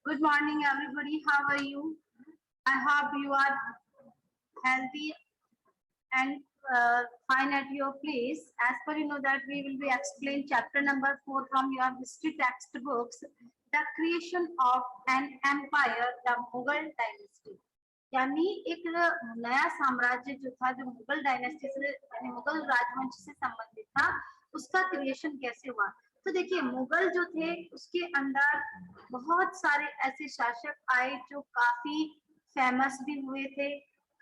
Good morning, everybody. How are you? I hope you are healthy and fine at your place. As per you know that we will be explain chapter number 4 from your history textbooks, the creation of an empire, the Mughal dynasty. यानी एक नया साम्राज्य जो था, जो Mughal dynasty से यानी मुगल राजवंश से संबंधित था, उसका क्रिएशन कैसे हुआ। तो देखिए, मुगल जो थे उसके अंदर बहुत सारे ऐसे शासक आए जो काफी फेमस भी हुए थे,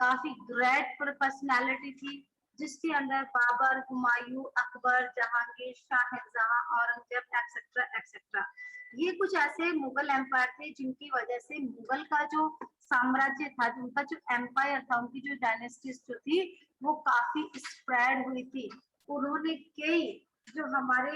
काफी ग्रेट पर्सनालिटी थी, जिसके अंदर बाबर, हुमायूं, अकबर, जहांगीर, शाहजहां, औरंगजेब एक्सेट्रा एक्सेट्रा। ये कुछ ऐसे मुगल एम्पायर थे जिनकी वजह से मुगल का जो साम्राज्य था, उनका जो एम्पायर था, उनकी जो डायनेस्टीज जो थी वो काफी स्प्रेड हुई थी। उन्होंने कई जो हमारे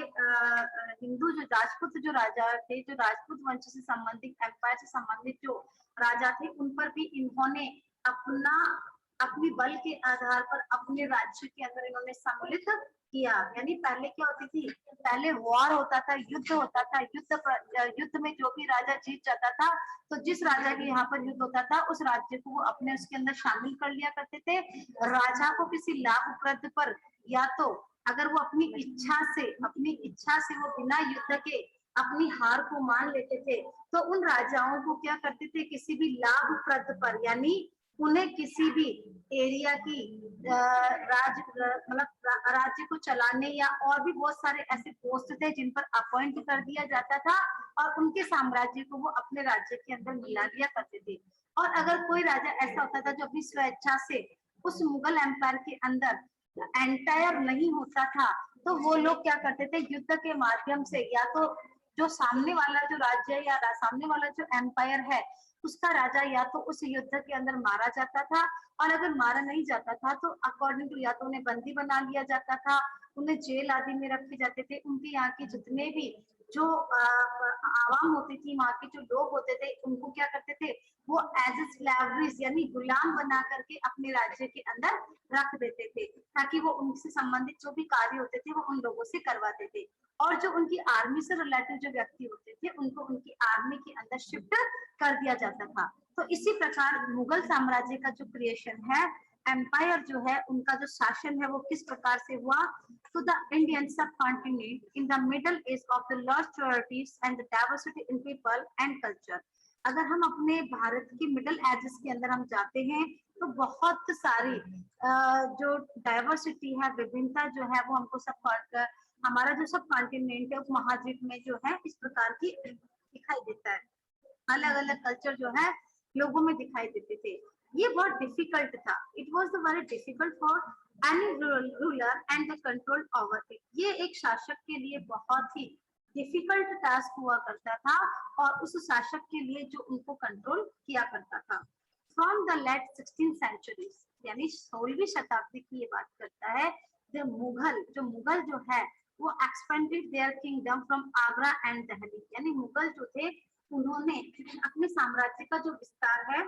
हिंदू जो राजपूत जो राजा थे, जो राजपूत वंश से संबंधित एम्पायर से संबंधित जो राजा थे, उन पर भी इन्होंने अपनी बल के आधार पर अपने राज्य के अंदर इन्होंने सम्मिलित किया। यानी पहले क्या होती थी, पहले वॉर होता था, युद्ध होता था, युद्ध में जो भी राजा जीत जाता था, तो जिस राजा के यहाँ पर युद्ध होता था उस राज्य को वो अपने उसके अंदर शामिल कर लिया करते थे। राजा को किसी लाभप्रद पर, या तो अगर वो अपनी इच्छा से वो बिना युद्ध के अपनी हार को मान लेते थे, तो उन राजाओं को क्या करते थे, किसी भी लाभप्रद पर, यानी उन्हें किसी भी एरिया की राज्य को चलाने या और भी बहुत सारे ऐसे पोस्ट थे जिन पर अपॉइंट कर दिया जाता था, और उनके साम्राज्य को वो अपने राज्य के अंदर मिला दिया करते थे। और अगर कोई राजा ऐसा होता था जो अपनी स्वेच्छा से उस मुगल एम्पायर के अंदर एंटायर नहीं होता था, तो वो लोग क्या करते थे, युद्ध के माध्यम से या तो जो सामने वाला जो राज्य या सामने वाला जो एम्पायर है उसका राजा या तो उस युद्ध के अंदर मारा जाता था, और अगर मारा नहीं जाता था तो अकॉर्डिंग टू या तो उन्हें बंदी बना लिया जाता था, उन्हें जेल आदि में रखे जाते थे। उनके यहाँ के जितने भी जो आवाम होती थी, वहां के जो लोग होते थे, उनको क्या करते थे, वो एज ए स्लेवरीज यानी गुलाम बना करके अपने राज्य के अंदर रख देते थे, ताकि वो उनसे संबंधित जो भी कार्य होते थे वो उन लोगों से करवाते थे। और जो उनकी आर्मी से रिलेटेड जो व्यक्ति होते थे, उनको उनकी आर्मी के अंदर शिफ्ट कर दिया जाता था। तो इसी प्रकार मुगल साम्राज्य का जो क्रिएशन है, एम्पायर जो है, उनका जो शासन है वो किस प्रकार से हुआ। तो द इंडियन सब continent in the middle age of the lost priorities and the diversity in people and culture. अगर हम अपने भारत की मिडल एजेस के अंदर हम जाते हैं, तो बहुत सारी जो डाइवर्सिटी है, विभिन्नता जो है, वो हमको सब हमारा जो सब कॉन्टिनेंट है, उस महाद्वीप में जो है इस प्रकार की दिखाई देता है। अलग अलग कल्चर जो है लोगों में दिखाई देते थे। ये बहुत डिफिकल्ट था, it was very difficult for any ruler and the control over it. ये एक शासक के लिए बहुत ही डिफिकल्ट टास्क हुआ करता था, और उस शासक के लिए जो उनको कंट्रोल किया करता था। From the late 16th centuries, यानी 16वीं शताब्दी की ये बात करता है, द मुगल जो है वो expanded there kingdom from Agra and Delhi. यानी मुगल जो थे उन्होंने अपने साम्राज्य का जो विस्तार है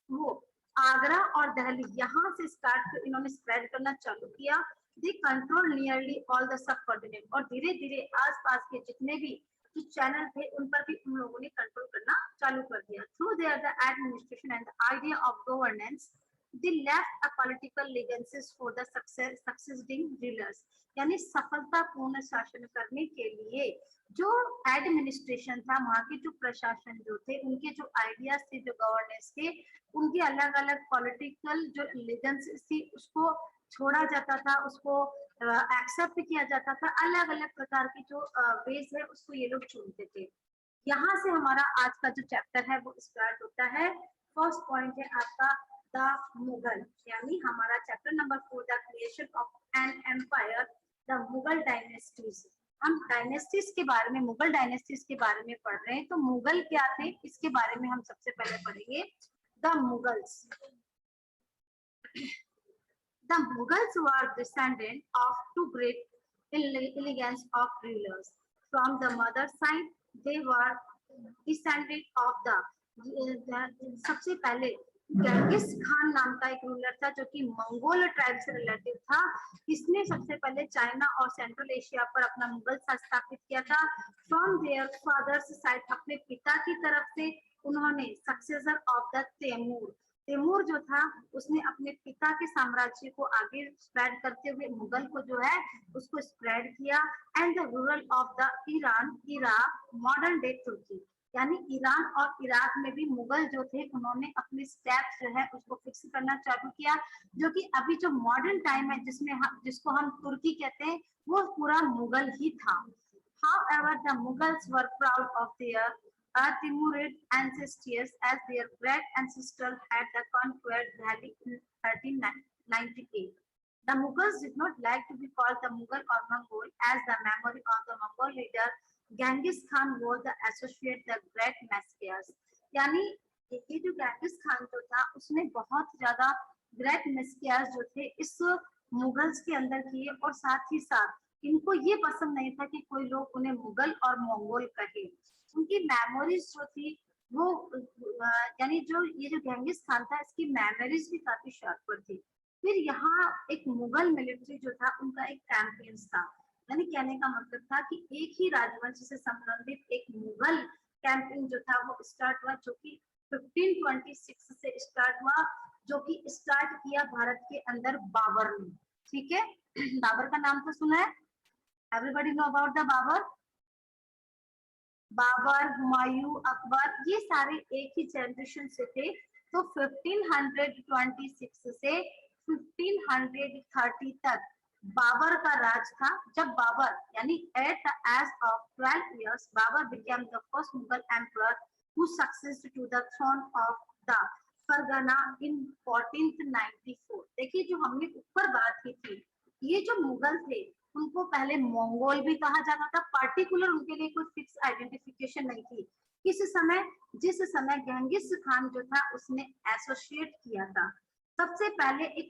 वो आगरा और दिल्ली यहाँ से स्टार्ट इन्होंने स्प्रेड करना चालू किया। They control nearly all the sub continent, और धीरे धीरे आसपास के जितने भी जो चैनल थे उन पर भी उन लोगों ने कंट्रोल करना चालू कर दिया। Through their the administration and the idea of governance, they left a political legacies for the succeeding rulers। यानी सफलतापूर्ण शासन करने के लिए जो एडमिनिस्ट्रेशन था, वहां के जो प्रशासन जो थे, उनके जो आइडियाज थे, जो गवर्नेंस के, उनकी अलग अलग पॉलिटिकल जो लेगेंसीज थी उसको छोड़ा जाता था, उसको एक्सेप्ट किया जाता था। अलग अलग प्रकार की जो वेज है उसको ये लोग चुनते थे। यहाँ से हमारा आज का जो चैप्टर है वो स्टार्ट होता है। फर्स्ट पॉइंट है आपका द मुगल, यानी हमारा chapter number 4 the creation of an empire, the Mughal dynasties. हम डायनेस्टीज के बारे में, मुगल डायनेस्टीज के बारे में पढ़ रहे हैं, तो मुगल क्या थे इसके बारे में हम सबसे पहले पढ़ेंगे। The Mughals, the Mughals were descendant of two great elegance of rulers. From the mother side, they were descendant of the सबसे पहले गेंगिस खान नाम का एक रूलर था जो कि मंगोल ट्राइब से रिलेटिव था। इसने सबसे पहले चाइना और सेंट्रल एशिया पर अपना मुगल शासन स्थापित किया था। फ्रॉम देयर फादर्स साइड, अपने पिता की तरफ से उन्होंने successor of the Timur, Timur जो था उसने अपने पिता के साम्राज्य को आगे स्प्रेड करते हुए मुगल को जो है उसको स्प्रेड किया। And the rural of the Iran, Iraq, modern day Turkey, यानी ईरान और इराक में भी मुगल जो थे उन्होंने अपने स्टेप्स जो है उसको फिक्स करना चालू किया, जो कि अभी जो मॉडर्न टाइम है जिसको हम तुर्की कहते हैं वो पूरा मुगल ही था। However, the Mughals were proud of their Timurid ancestors as their great ancestor had conquered Delhi in 1398. The Mughals did not like to be called the Mughal or Mongol, as the memory of the Mongol leader Genghis Khan was the associate the great messiahs. यानी ये जो Genghis Khan जो था उसने बहुत ज्यादा great मessiahs जो थे इस मुगल्स के अंदर किए, और साथ ही साथ इनको ये पसंद नहीं था कि कोई लोग उन्हें मुगल और मंगोल कहे। उनकी मेमोरीज जो थी वो यानी जो ये जो गेंगिस खान था इसकी मेमोरीज भी काफी शार्पर थी। फिर यहाँ एक मुगल मिलिट्री जो था उनका एक कैंपेन था, यानी कहने का मतलब था कि एक ही राजवंश से संबंधित एक मुगल कैंपेन जो था वो स्टार्ट हुआ, जो कि 1526 से स्टार्ट हुआ, जो कि स्टार्ट किया भारत के अंदर बाबर ने। ठीक है, बाबर का नाम तो सुना है, everybody know about the Babur. Babur, Humayun, Akbar, ये सारे एक ही जनरेशन से थे। तो 1526 से 1530 तक बाबर का राज था। जब बाबर यानी at the age of 12 years Babur became the first Mughal emperor who succeeded to the throne of the Fergana in 1494। देखिए जो हमने ऊपर बात की थी, ये जो मुगल थे उनको पहले मंगोल भी कहा जाता था, पार्टिकुलर उनके लिए कोई फिक्स आइडेंटिफिकेशन नहीं थी। जिस समय गेंगिस खान जो था उसने एसोसिएट किया था, सबसे पहले एक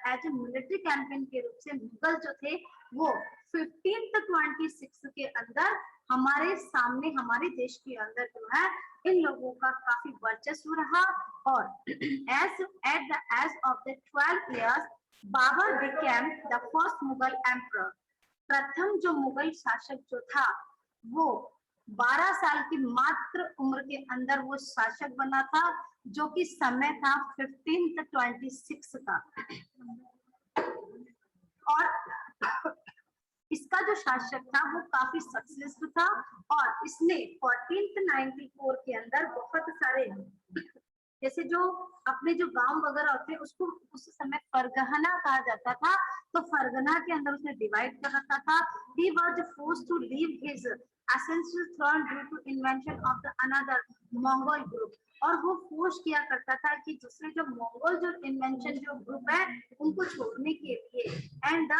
एज ए मिलिट्री कैंपेन के रूप से मुगल जो थे वो 1526 के अंदर हमारे सामने हमारे देश के अंदर जो है इन लोगों का काफी वर्चस्व रहा। और age at the age of the 12 years Babur became the first Mughal emperor। प्रथम जो मुगल शासक जो था वो 12 साल की मात्र उम्र के अंदर वो शासक बना था, जो कि समय था 1526 का। और इसका जो शासक था वो काफी सक्सेसफुल था, और इसने 1494 के अंदर बहुत सारे जैसे जो अपने जो गांव वगैरह होते हैं उसको उस समय फरगना कहा जाता था, तो फरगना के अंदर उसने डिवाइड कर रखा था। He was forced to leave his ancestral throne due to invention of the another Mongol group। और वो फोर्स किया करता था कि दूसरे जो मंगोल जो इन्वेंशन जो ग्रुप है उनको छोड़ने के लिए। एंड द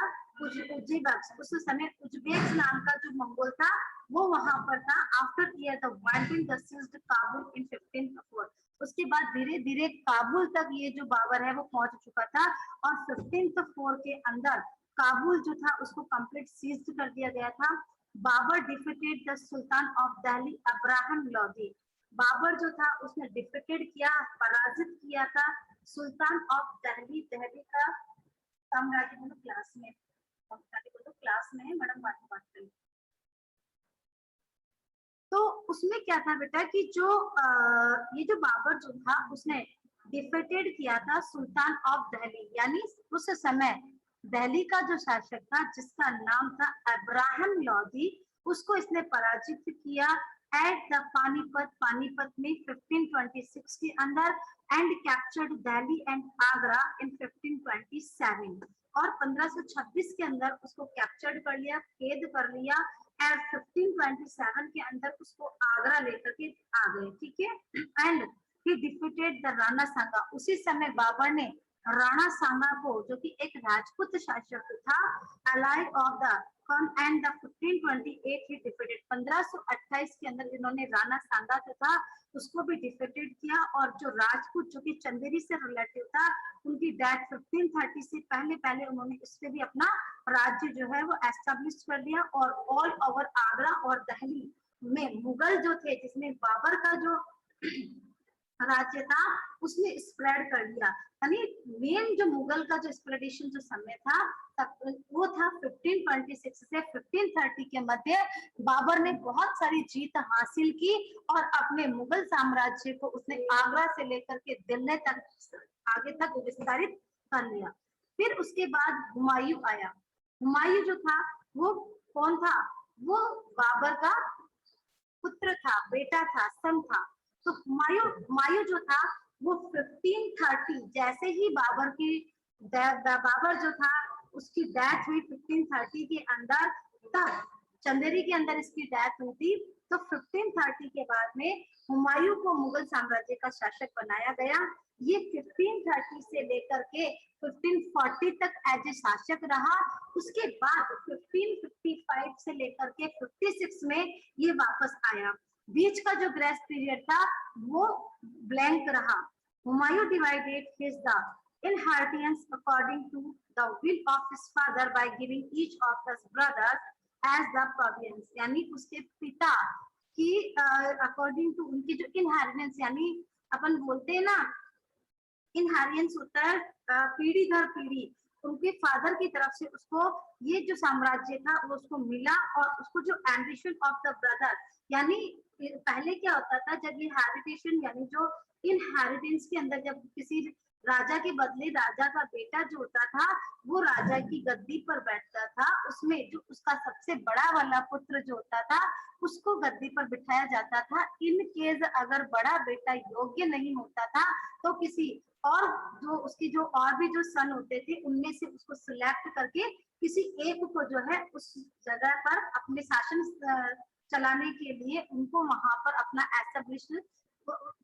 उज्बेक्स, उस समय उज्बेक्स नाम का जो मंगोल था वो वहां पर था। After year the waiting the seized Kabul in 1504। उसके बाद धीरे धीरे काबुल तक ये जो बाबर है वो पहुंच चुका था, और 1504 के अंदर काबुल जो था उसको कंप्लीट सीज कर दिया गया था। Babur defeated the sultan of Delhi Ibrahim Lodi. Babur जो था उसने डिफीटेड किया, पराजित किया था सुल्तान ऑफ दिल्ली। दिल्ली का साम्राज्य बोलो क्लास में, क्लास में है मैडम, बात करें। तो उसमें क्या था बेटा कि जो ये जो बाबर जो था उसने डिफीटेड किया था सुल्तान ऑफ दिल्ली, यानी उस समय दिल्ली का जो शासक था जिसका नाम था अब्राहम लोदी, उसको इसने पराजित किया एट द पानीपत में 1526 के अंदर, and captured Delhi and Agra in 1527। और 1526 के अंदर उसको कैप्चर्ड कर लिया, कैद कर लिया, एंड 1527 के अंदर उसको आगरा लेकर के आ गए। ठीक है, and he defeated the Rana Sanga. उसी समय बाबर ने राणा सांगा को, जो कि एक राजपूत शासक था, ally of the and the 1528 ही डिफीटेड। 1528 के अंदर इन्होंने राणा सांगा जो था उसको भी डिफीटेड किया, और जो राजपूत जो कि चंदेरी से रिलेटिव था उनकी डेथ 1530 से पहले पहले उन्होंने इस पे भी अपना राज्य जो है वो एस्टेब्लिश कर दिया। और ऑल ओवर आगरा और दिल्ली में मुगल जो थे, जिसमें बाबर का जो राज्य था उसने स्प्रेड कर दिया। यानी मेन जो मुगल का जो स्प्रेडेशन जो समय था वो था 1526 से 1530 के मध्य। बाबर ने बहुत सारी जीत हासिल की और अपने मुगल साम्राज्य को उसने आगरा से लेकर के दिल्ली तक आगे तक विस्तारित कर लिया। फिर उसके बाद हुमायूं आया। हुमायूं जो था वो कौन था? वो बाबर का पुत्र था, बेटा था, सन था। तो हुमायूं जो था वो 1530 जैसे ही बाबर जो था उसकी डेथ हुई 1530 के अंदर, तब चंदेरी के अंदर इसकी डेथ हुई थी। तो 1530 के बाद में हुमायूं को मुगल साम्राज्य का शासक बनाया गया। ये 1530 से लेकर के 1540 तक एज ए शासक रहा। उसके बाद 1555 से लेकर के 56 में ये वापस आया। बीच का जो ग्रेस पीरियड था वो ब्लैंक रहा। Humayun divided his the inheritance according to the will of his father by giving each of his brothers as the province। यानी उसके पिता की अकॉर्डिंग टू उनकी जो इनहेरिटेंस, यानी अपन बोलते हैं ना इनहेरिटेंस होता है पीढ़ी दर पीढ़ी, उनके फादर की तरफ से उसको ये जो साम्राज्य था वो उसको मिला। और उसको जो एम्बिशन ऑफ द ब्रदर, यानी पहले क्या होता था जब ये हेरिटेशन यानी जो इनहेरिटेंस के अंदर जब किसी राजा के बदले राजा का बेटा जो होता था वो राजा की गद्दी पर बैठता था, उसमें जो उसका सबसे बड़ा वाला पुत्र जो होता था उसको गद्दी पर बिठाया जाता था। इन केस अगर बड़ा बेटा योग्य नहीं होता था तो किसी और जो उसकी जो और भी जो सन होते थे उनमें से उसको सिलेक्ट करके किसी एक को जो है उस जगह पर अपने शासन चलाने के लिए उनको वहां पर अपना एस्टेब्लिश,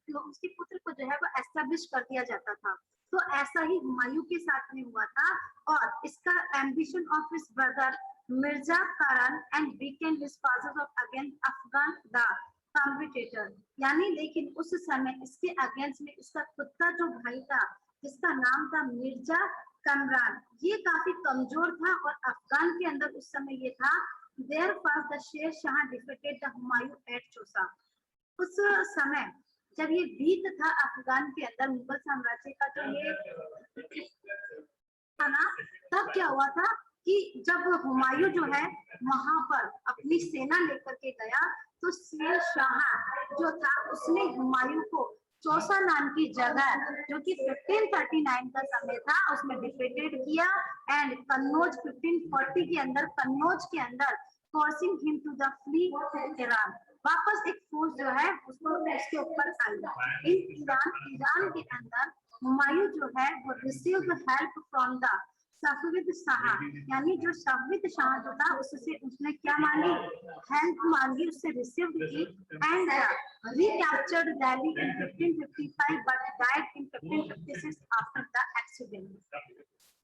उसके पुत्र को जो है वो एस्टेब्लिश कर दिया जाता था। तो ऐसा ही हुमायूं के साथ में हुआ था। और इसका ambition of his brother Mirza Kamran and weakened his father of against Afghan the competitor, यानी लेकिन उस समय इसके अगेंस्ट में उसका खुद का जो भाई था जिसका नाम था मिर्जा कमरान, ये काफी कमजोर था। और अफगान के अंदर उस समय ये था there for the Sher Shah defeated the Humayun at Chausa. उस समय जब ये बीत था अफगान के अंदर मुगल साम्राज्य का जो ये था ना, तब क्या हुआ था कि जब हुमायूं जो है वहां पर अपनी सेना लेकर के गया तो शेर शाह जो था उसने हुमायूं को चौसा नाम की जगह जो कि 1539 का समय था उसमें डिफीटेड किया। एंड कन्नौज 1540 के अंदर कन्नौज के अंदर forcing him to the flee Iran, वापस एक फोर्स जो है उसको उसके ऊपर आई। इन ईरान के अंदर हुमायूं जो है वो received help from the Safavid Shah, यानी जो सफविद शाह जो था उससे उसने क्या मांगी? हेल्प मांगी, उससे रिसीव की। And recaptured Delhi in 1555 but died in 1556 after the accident.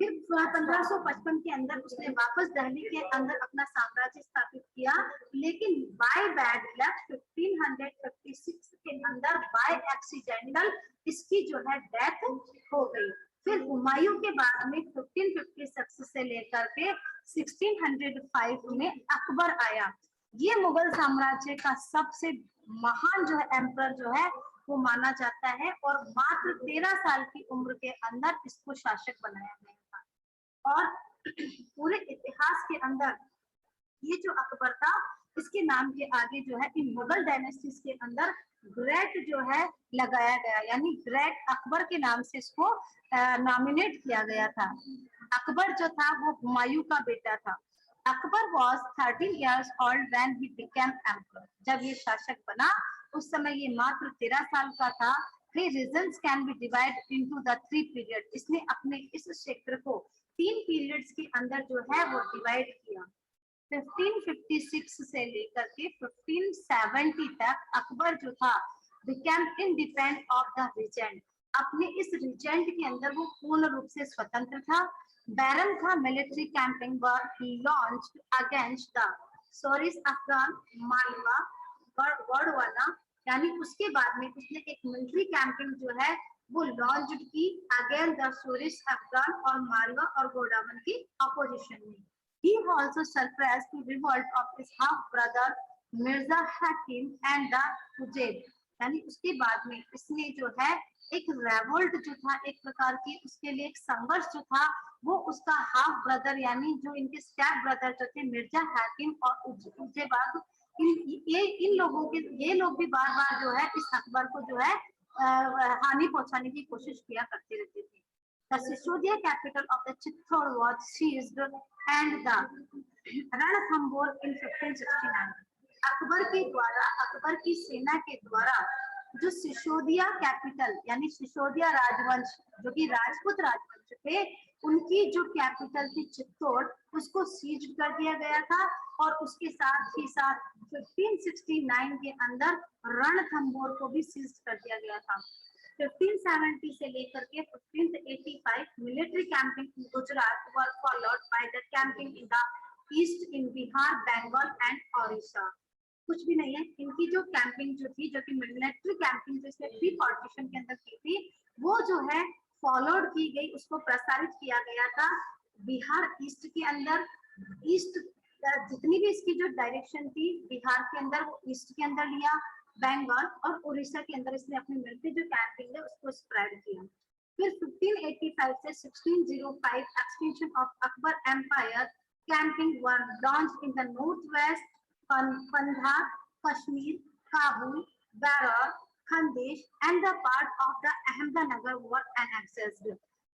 फिर 1555 के अंदर उसने वापस दिल्ली के अंदर अपना साम्राज्य स्थापित किया, लेकिन बाय बैड लक 1556 के अंदर बाय एक्सीडेंटल इसकी जो है डेथ हो गई। फिर हुमायूं के बाद में 1556 से लेकर के 1605 में अकबर आया। ये मुगल साम्राज्य का सबसे महान जो है एम्परर जो है वो माना जाता है और मात्र 13 साल की उम्र के अंदर इसको शासक बनाया गया था। और पूरे इतिहास के अंदर ये जो अकबर था इसके नाम के आगे जो है इन मुगल डायनेस्टीज के अंदर ग्रेट जो है लगाया गया, यानी ग्रेट अकबर के नाम से इसको नॉमिनेट किया गया था। अकबर जो था वो हुमायूं का बेटा था। Akbar was 13 years old when he became emperor। जब ये शासक बना उस समय ये मात्र 13 साल का था। Three regions can be divided into the 3 periods। इसने अपने इस क्षेत्र को 3 पीरियड्स के अंदर जो है वो डिवाइड किया। 1556 से लेकर के 1570 तक अकबर जो था became independent of the regent। अपने इस रिजेंट के अंदर वो पूर्ण रूप से स्वतंत्र था। बैरन था military camping were launched against the Suris Afghan Malwa Gondwana, यानी उसके बाद में उसने एक मिलिट्री कैंपिंग जो है वो लॉन्च की अगेंस्ट द सोरिस अफगान और मालवा और गोंडवाना की अपोजिशन में। He also suppressed the revolt of his half brother Mirza Hakim and the Ujaid। यानी उसके बाद में इसने जो है एक रेवोल्ट जो था एक प्रकार की, उसके लिए एक संघर्ष जो था, वो उसका हाफ ब्रदर यानी जो इनके स्टेप ब्रदर जो थे मिर्जा हाकिम और उज्जेबाग, इन लोगों के, ये लोग भी बार बार जो है इस अकबर को जो है हानि पहुंचाने की कोशिश किया करते रहते थे। The Sisodiya capital of the Chittor was seized and the Ranthambore in 1569. Akbar के द्वारा, अकबर की सेना के द्वारा जो सिसोदिया कैपिटल यानी सिसोदिया राजवंश जो कि राजपूत राजवंश थे, उनकी जो कैपिटल थी चित्तौड़, उसको सीज कर दिया गया था और उसके साथ ही साथ 1569 के अंदर रणथंबोर को भी सीज कर दिया गया था। 1570 से लेकर के 1585 military camping in Gujarat were followed by the camping in the east in Bihar, Bengal and Odisha. कुछ भी नहीं है, इनकी जो कैंपिंग जो थी, जो कि मिलिट्री कैंपिंग जिसने प्री पार्टीशन के अंदर की थी, वो जो है फॉलोड की गई, उसको प्रसारित किया गया था बिहार ईस्ट के अंदर। ईस्ट जितनी भी इसकी जो डायरेक्शन थी बिहार के अंदर, वो ईस्ट के अंदर लिया, बंगाल और उड़ीसा के अंदर इसने अपनी मिलिट्री जो कैंपिंग है उसको स्प्रेड किया। फिर 1585 से 1605 extension of Akbar empire, camping were launched in the north west, Kandahar, Kashmir, Kabul, Berar, Khandesh, and the part of the Ahmednagar were annexed.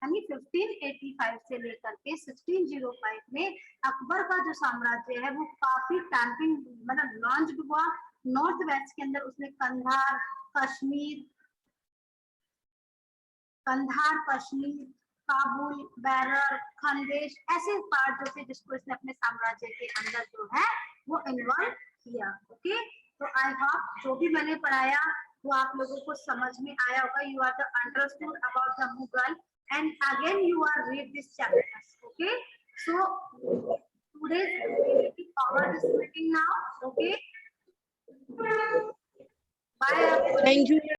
यानी 1585 से लेकर के 1605 में अकबर का जो साम्राज्य है वो काफी कैंपिंग मतलब लॉन्च हुआ। नॉर्थ वेस्ट के अंदर उसने कंधार, कश्मीर, काबुल, बैरर, खंडेश ऐसे पार्ट जो थे जिसको इसने अपने साम्राज्य के अंदर जो है वो इन्वॉल्व किया। ओके, तो आई होप जो भी मैंने पढ़ाया वो आप लोगों को समझ में आया होगा। You are the understood about the Mughal and again you are read this chapter. Okay, so today cover this meeting now. Okay, bye. Thank you.